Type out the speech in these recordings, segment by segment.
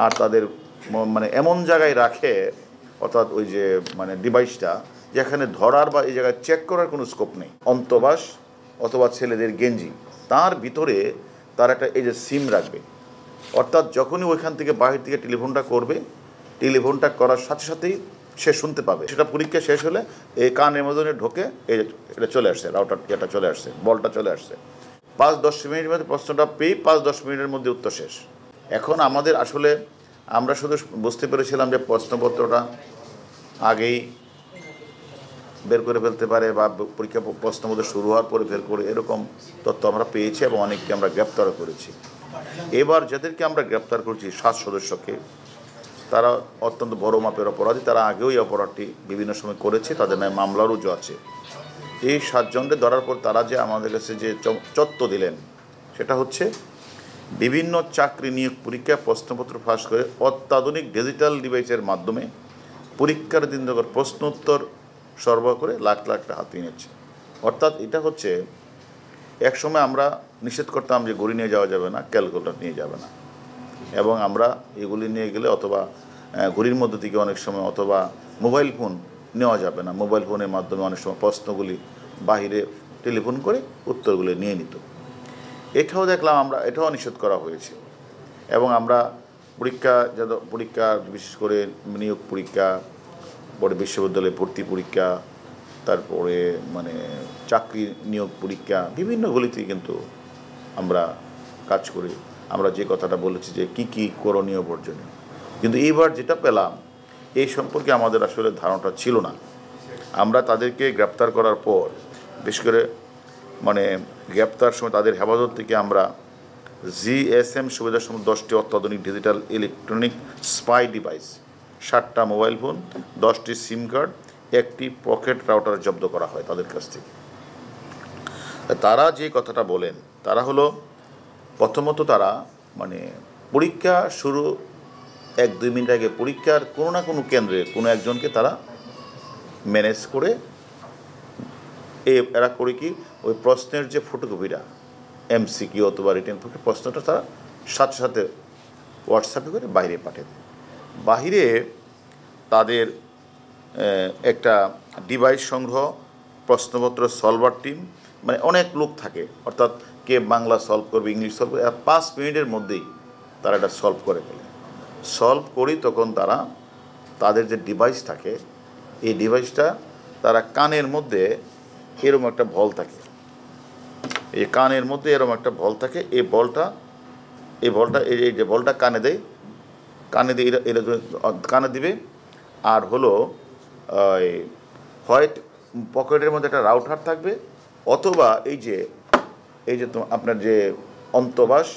আর তাদের মানে এমন জায়গায় রাখে, অর্থাৎ ওই যে মানে ডিভাইসটা, যেখানে ধরার বা এই জায়গায় চেক করার কোনো স্কোপ নেই। অন্তবাস অথবা ছেলেদের গেঞ্জি, তার ভিতরে তার একটা এই যে সিম রাখবে। অর্থাৎ যখনই ওইখান থেকে বাহির থেকে টেলিফোনটা করবে, টেলিফোনটা করার সাথে সাথেই সে শুনতে পাবে। সেটা পরীক্ষা শেষ হলে এই কানের মধ্যে ঢোকে, এটা চলে আসছে, রাউটার এটা চলে আসছে, বলটা চলে আসছে। 5-10 মিনিটের মধ্যে প্রশ্নটা পেয়ে 5-10 মিনিটের মধ্যে উত্তর শেষ। এখন আমাদের আসলে আমরা শুধু বুঝতে পেরেছিলাম যে প্রশ্নপত্রটা আগেই বের করে ফেলতে পারে বা পরীক্ষা প্রশ্নপত্র শুরু হওয়ার পরে বের করে, এরকম তথ্য আমরা পেয়েছি এবং অনেককে আমরা গ্রেপ্তারও করেছি। এবার যাদেরকে আমরা গ্রেপ্তার করছি 7 সদস্যকে, তারা অত্যন্ত বড় মাপের অপরাধী। তারা আগেও এই অপরাধটি বিভিন্ন সময় করেছে, তাদের নামে মামলা রুজু আছে। এই 7 জনকে ধরার পর তারা যে আমাদের কাছে যে তথ্য দিলেন, সেটা হচ্ছে বিভিন্ন চাকরি নিয়োগ পরীক্ষা প্রশ্নপত্র ফাঁস করে অত্যাধুনিক ডিজিটাল ডিভাইসের মাধ্যমে পরীক্ষার দিন প্রশ্ন উত্তর সরবরাহ করে লাখ লাখ টাকা হাতিয়ে নিচ্ছে। অর্থাৎ এটা হচ্ছে, একসময় আমরা নিষেধ করতাম যে ঘড়ি নিয়ে যাওয়া যাবে না, ক্যালকুলেটর নিয়ে যাবে না, এবং আমরা এগুলি নিয়ে গেলে অথবা ঘড়ির মধ্যে থেকে অনেক সময়, অথবা মোবাইল ফোন নেওয়া যাবে না, মোবাইল ফোনের মাধ্যমে অনেক সময় প্রশ্নগুলি বাহিরে টেলিফোন করে উত্তরগুলি নিয়ে নিত। এটাও দেখলাম আমরা, এটাও নিষেধ করা হয়েছে। এবং আমরা পরীক্ষা বিশেষ করে নিয়োগ পরীক্ষা, পরে বিশ্ববিদ্যালয়ে ভর্তি পরীক্ষা, তারপরে মানে চাকরি নিয়োগ পরীক্ষা, বিভিন্নগুলিতেই কিন্তু আমরা কাজ করি। আমরা যে কথাটা বলেছি যে কি কি করণীয় বর্জনীয়, কিন্তু এইবার যেটা পেলাম এই সম্পর্কে আমাদের আসলে ধারণাটা ছিল না। আমরা তাদেরকে গ্রেপ্তার করার পর, বিশেষ করে মানে গ্রেপ্তার সময় তাদের হেফাজত থেকে আমরা GSM সুবিধাসমূহ 10টি অত্যাধুনিক ডিজিটাল ইলেকট্রনিক স্পাই ডিভাইস, 7টা মোবাইল ফোন, 10টি সিম কার্ড, 1টি পকেট রাউটার জব্দ করা হয় তাদের কাছ থেকে। তারা যে কথাটা বলেন, তারা হলো প্রথমত তারা মানে পরীক্ষা শুরু 1-2 মিনিট আগে পরীক্ষার কোনো না কোনো কেন্দ্রে কোনো একজনকে তারা ম্যানেজ করে, এরা করে কি ওই প্রশ্নের যে ফটোকপিটা MCQ অথবা রিটেন প্রশ্নটা তারা সাথে সাথে হোয়াটসঅ্যাপে করে বাইরে পাঠিয়ে দেয়। বাহিরে তাদের একটা ডিভাইস সংগ্রহ, প্রশ্নপত্র সলভার টিম, মানে অনেক লোক থাকে, অর্থাৎ কে বাংলা সলভ করবে, ইংলিশ সলভ করবে, 5 মিনিটের মধ্যেই তারা এটা সলভ করে ফেলে। সলভ করি তখন তারা তাদের যে ডিভাইস থাকে, এই ডিভাইসটা তারা কানের মধ্যে এরকম একটা বল থাকে, এই কানের মধ্যে এরকম একটা বল থাকে, এই বলটা এই যে বলটা কানে দেয়, কানে দিয়ে এরা কানে দিবে। আর হলো হয় পকেটের মধ্যে একটা রাউটার থাকবে, অথবা এই যে আপনার যে অন্তবাস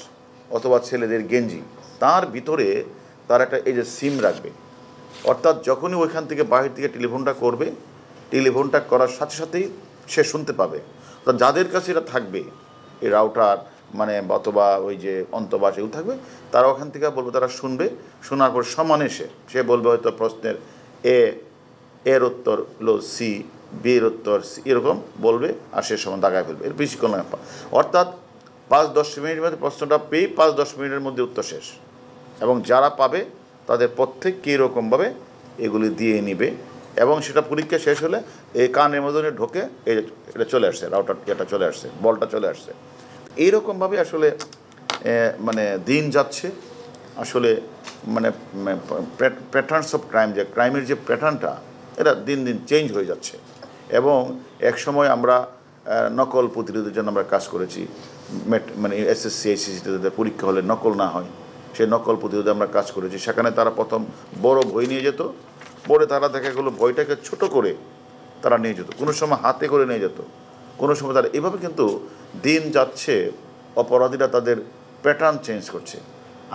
অথবা ছেলেদের গেঞ্জি, তার ভিতরে তার একটা এই যে সিম রাখবে। অর্থাৎ যখনই ওইখান থেকে বাহির থেকে টেলিফোনটা করবে, টেলিফোনটা করার সাথে সাথেই সে শুনতে পাবে। তো যাদের কাছে এটা থাকবে, এই রাউটার মানে অথবা ওই যে অন্তবাস এগুলো থাকবে, তারা ওখান থেকে বলবে, তারা শুনবে, শোনার পর সমানে সে বলবে হয়তো প্রশ্নের এর উত্তর হলো সি, বি এর উত্তর সি, এরকম বলবে, আর সে সময় দাগায় ফেলবে। এর বেশিক্ষণ লাগে, অর্থাৎ 5-10 মিনিটের মধ্যে প্রশ্নটা পেয়ে 5-10 মিনিটের মধ্যে উত্তর শেষ। এবং যারা পাবে তাদের প্রত্যেক কীরকমভাবে এগুলি দিয়ে নিবে, এবং সেটা পরীক্ষা শেষ হলে এই কানের মধ্যে ঢোকে, এটা চলে আসছে, রাউটার এটা চলে আসছে, বলটা চলে আসছে। এইরকমভাবে আসলে মানে দিন যাচ্ছে। আসলে মানে প্যাটার্নস অফ ক্রাইম, যে ক্রাইমের যে প্যাটার্নটা, এটা দিন দিন চেঞ্জ হয়ে যাচ্ছে। এবং এক সময় আমরা নকল প্রতিরোধের জন্য আমরা কাজ করেছি, মানে SSC SSCতে পরীক্ষা হলে নকল না হয়, সেই নকল প্রতিরোধে আমরা কাজ করেছি। সেখানে তারা প্রথম বড় বই নিয়ে যেত, পরে তারা দেখা গেলো বইটাকে ছোট করে তারা নিয়ে যেত, কোনো সময় হাতে করে নিয়ে যেত, কোনো সময় তারা এভাবে। কিন্তু দিন যাচ্ছে, অপরাধীরা তাদের প্যাটার্ন চেঞ্জ করছে।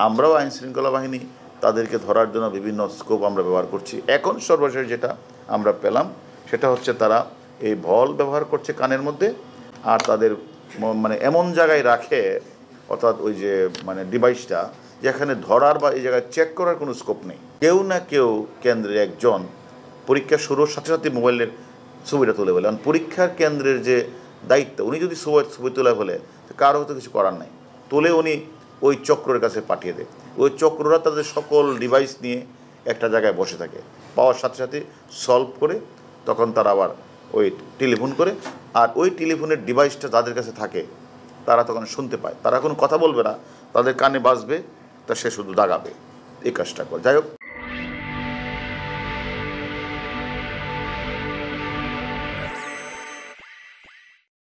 আমরাও আইনশৃঙ্খলা বাহিনী তাদেরকে ধরার জন্য বিভিন্ন স্কোপ আমরা ব্যবহার করছি। এখন সর্বশেষ যেটা আমরা পেলাম সেটা হচ্ছে তারা এই বল ব্যবহার করছে কানের মধ্যে, আর তাদের মানে এমন জায়গায় রাখে, অর্থাৎ ওই যে মানে ডিভাইসটা, যেখানে ধরার বা এই জায়গায় চেক করার কোনো স্কোপ নেই। কেউ না কেউ কেন্দ্রে একজন পরীক্ষা শুরুর সাথে সাথে মোবাইলের ছবিটা তুলে ফেলে। কারণ পরীক্ষার কেন্দ্রের যে দায়িত্ব, উনি যদি ছবি তুলে ফেলে, কারো হয়তো কিছু করার নাই, তুলে উনি ওই চক্রের কাছে পাঠিয়ে দেয়। ওই চক্ররা তাদের সকল ডিভাইস নিয়ে একটা জায়গায় বসে থাকে, পাওয়ার সাথে সাথে সলভ করে তখন তারা আবার ওই টেলিফোন করে, আর ওই টেলিফোনের ডিভাইসটা যাদের কাছে থাকে তারা তখন শুনতে পায়। তারা কোনো কথা বলবে না, তাদের কানে বাজবে, তা সে শুধু দাগাবে, এই কাজটা করে। যাই হোক,